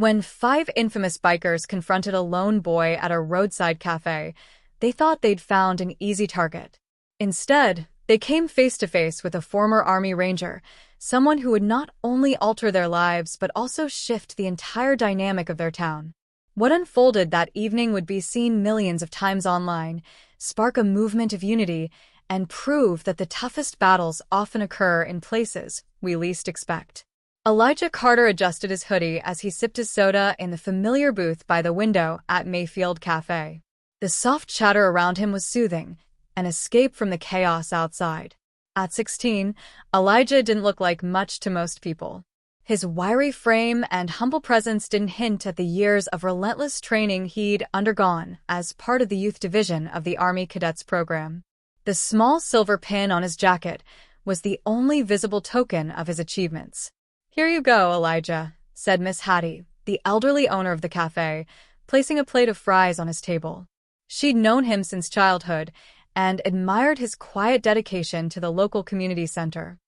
When five infamous bikers confronted a lone boy at a roadside cafe, they thought they'd found an easy target. Instead, they came face to face with a former Army Ranger, someone who would not only alter their lives but also shift the entire dynamic of their town. What unfolded that evening would be seen millions of times online, spark a movement of unity, and prove that the toughest battles often occur in places we least expect. Elijah Carter adjusted his hoodie as he sipped his soda in the familiar booth by the window at Mayfield Cafe. The soft chatter around him was soothing, an escape from the chaos outside. At 16, Elijah didn't look like much to most people. His wiry frame and humble presence didn't hint at the years of relentless training he'd undergone as part of the youth division of the Army Cadets program. The small silver pin on his jacket was the only visible token of his achievements. "Here you go, Elijah," said Miss Hattie, the elderly owner of the cafe, placing a plate of fries on his table. She'd known him since childhood and admired his quiet dedication to the local community center.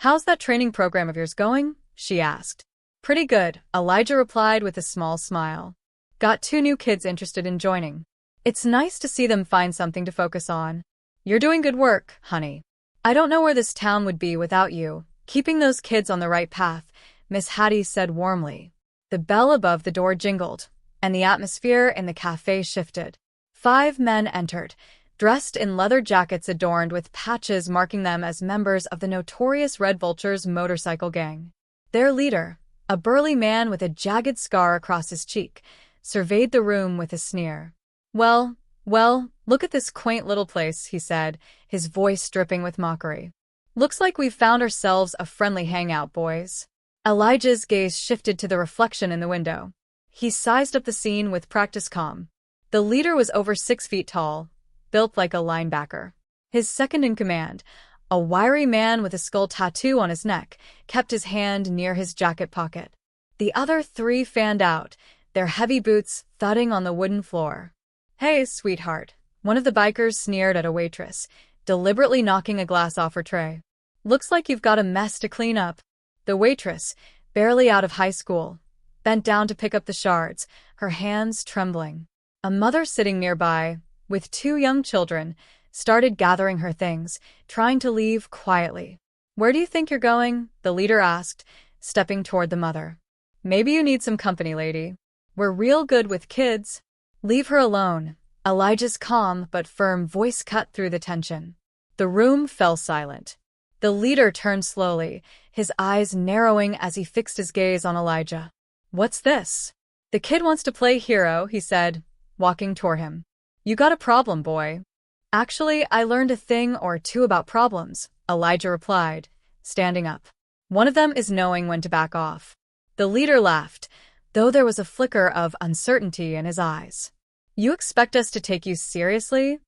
"How's that training program of yours going?" she asked. "Pretty good," Elijah replied with a small smile. "Got 2 new kids interested in joining. It's nice to see them find something to focus on. You're doing good work, honey. I don't know where this town would be without you, keeping those kids on the right path," Miss Hattie said warmly. The bell above the door jingled, and the atmosphere in the cafe shifted. 5 men entered, dressed in leather jackets adorned with patches marking them as members of the notorious Red Vultures motorcycle gang. Their leader, a burly man with a jagged scar across his cheek, surveyed the room with a sneer. Well, look at this quaint little place," he said, his voice dripping with mockery. "Looks like we've found ourselves a friendly hangout, boys." Elijah's gaze shifted to the reflection in the window. He sized up the scene with practiced calm. The leader was over 6 feet tall, built like a linebacker. His second-in-command, a wiry man with a skull tattoo on his neck, kept his hand near his jacket pocket. The other 3 fanned out, their heavy boots thudding on the wooden floor. "Hey, sweetheart," one of the bikers sneered at a waitress, deliberately knocking a glass off her tray. "Looks like you've got a mess to clean up." The waitress, barely out of high school, bent down to pick up the shards, her hands trembling. A mother sitting nearby, with 2 young children, started gathering her things, trying to leave quietly. "Where do you think you're going?" the leader asked, stepping toward the mother. "Maybe you need some company, lady. We're real good with kids." "Leave her alone," Elijah's calm but firm voice cut through the tension. The room fell silent. The leader turned slowly, his eyes narrowing as he fixed his gaze on Elijah. "What's this?" "The kid wants to play hero," he said, walking toward him. "You got a problem, boy." "Actually, I learned a thing or 2 about problems," Elijah replied, standing up. "One of them is knowing when to back off." The leader laughed, though there was a flicker of uncertainty in his eyes. "You expect us to take you seriously?"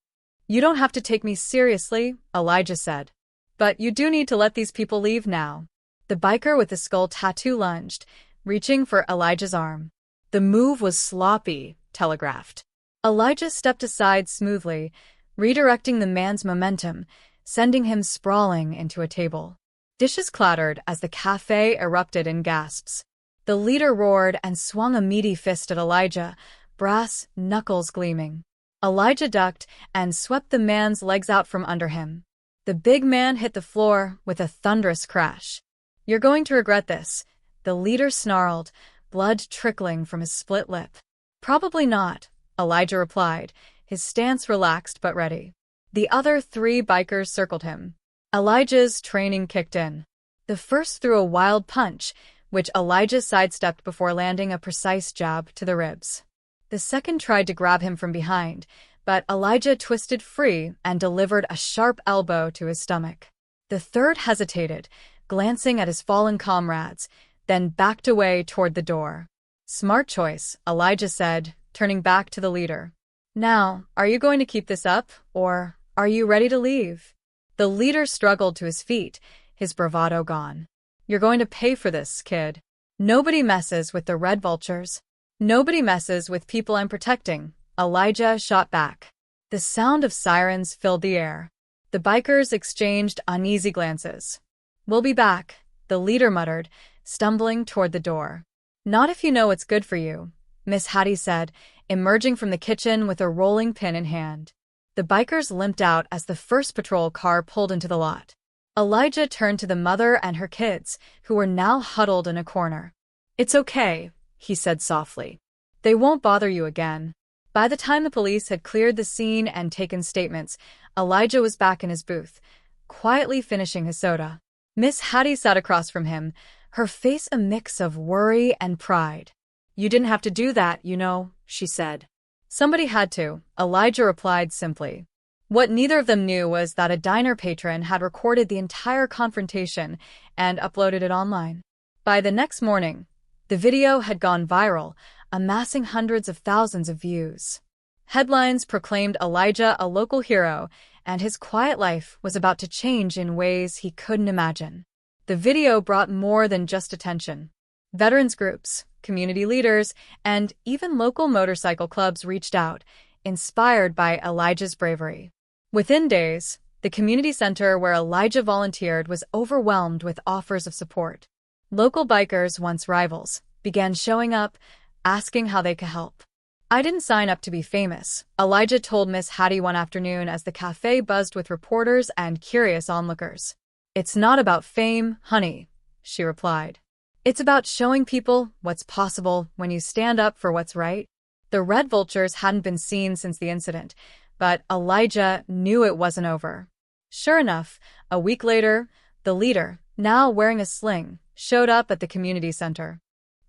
"You don't have to take me seriously," Elijah said. "But you do need to let these people leave now." The biker with the skull tattoo lunged, reaching for Elijah's arm. The move was sloppy, telegraphed. Elijah stepped aside smoothly, redirecting the man's momentum, sending him sprawling into a table. Dishes clattered as the cafe erupted in gasps. The leader roared and swung a meaty fist at Elijah, brass knuckles gleaming. Elijah ducked and swept the man's legs out from under him. The big man hit the floor with a thunderous crash. "You're going to regret this," the leader snarled, blood trickling from his split lip. "Probably not," Elijah replied, his stance relaxed but ready. The other 3 bikers circled him. Elijah's training kicked in. The first threw a wild punch, which Elijah sidestepped before landing a precise jab to the ribs. The second tried to grab him from behind, but Elijah twisted free and delivered a sharp elbow to his stomach. The third hesitated, glancing at his fallen comrades, then backed away toward the door. "Smart choice," Elijah said, turning back to the leader. "Now, are you going to keep this up, or are you ready to leave?" The leader struggled to his feet, his bravado gone. "You're going to pay for this, kid. Nobody messes with the Red Vultures. Nobody messes with people I'm protecting," Elijah shot back. The sound of sirens filled the air. The bikers exchanged uneasy glances. "We'll be back," the leader muttered, stumbling toward the door. Not if you know what's good for you, Miss Hattie said, emerging from the kitchen with a rolling pin in hand. The bikers limped out as the first patrol car pulled into the lot. Elijah turned to the mother and her kids, who were now huddled in a corner. "It's okay," he said softly. "They won't bother you again." By the time the police had cleared the scene and taken statements, Elijah was back in his booth, quietly finishing his soda. Miss Hattie sat across from him, her face a mix of worry and pride. "You didn't have to do that, you know," she said. "Somebody had to," Elijah replied simply. What neither of them knew was that a diner patron had recorded the entire confrontation and uploaded it online. By the next morning, the video had gone viral, amassing hundreds of thousands of views. Headlines proclaimed Elijah a local hero, and his quiet life was about to change in ways he couldn't imagine. The video brought more than just attention. Veterans groups, community leaders, and even local motorcycle clubs reached out, inspired by Elijah's bravery. Within days, the community center where Elijah volunteered was overwhelmed with offers of support. Local bikers, once rivals, began showing up, asking how they could help. "I didn't sign up to be famous," Elijah told Miss Hattie one afternoon as the cafe buzzed with reporters and curious onlookers. "It's not about fame, honey," she replied. "It's about showing people what's possible when you stand up for what's right." The red vultures hadn't been seen since the incident, but Elijah knew it wasn't over. Sure enough, a week later, the leader, now wearing a sling, showed up at the community center.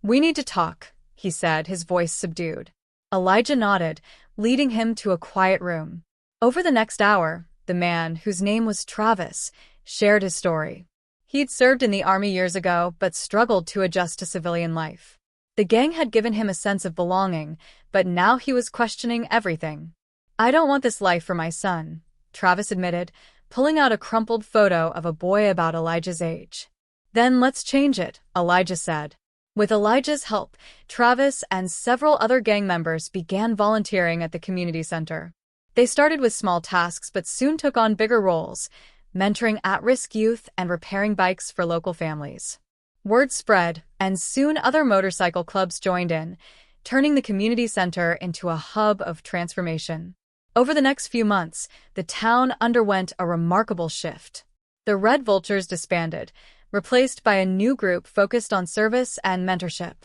"We need to talk," he said, his voice subdued. Elijah nodded, leading him to a quiet room. Over the next hour, the man, whose name was Travis, shared his story. He'd served in the army years ago, but struggled to adjust to civilian life. The gang had given him a sense of belonging, but now he was questioning everything. "I don't want this life for my son," Travis admitted, pulling out a crumpled photo of a boy about Elijah's age. "Then let's change it," Elijah said. With Elijah's help, Travis and several other gang members began volunteering at the community center. They started with small tasks but soon took on bigger roles, mentoring at-risk youth and repairing bikes for local families. Word spread, and soon other motorcycle clubs joined in, turning the community center into a hub of transformation. Over the next few months, the town underwent a remarkable shift. The Red Vultures disbanded, replaced by a new group focused on service and mentorship.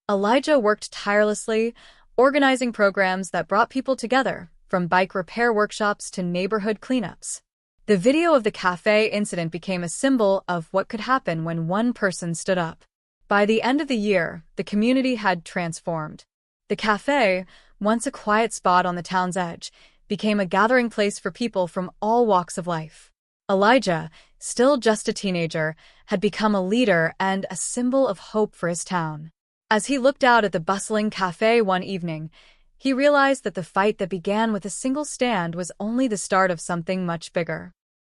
Elijah worked tirelessly, organizing programs that brought people together, from bike repair workshops to neighborhood cleanups. The video of the cafe incident became a symbol of what could happen when one person stood up. By the end of the year, the community had transformed. The cafe, once a quiet spot on the town's edge, became a gathering place for people from all walks of life. Elijah, still just a teenager, had become a leader and a symbol of hope for his town. As he looked out at the bustling cafe one evening, he realized that the fight that began with a single stand was only the start of something much bigger.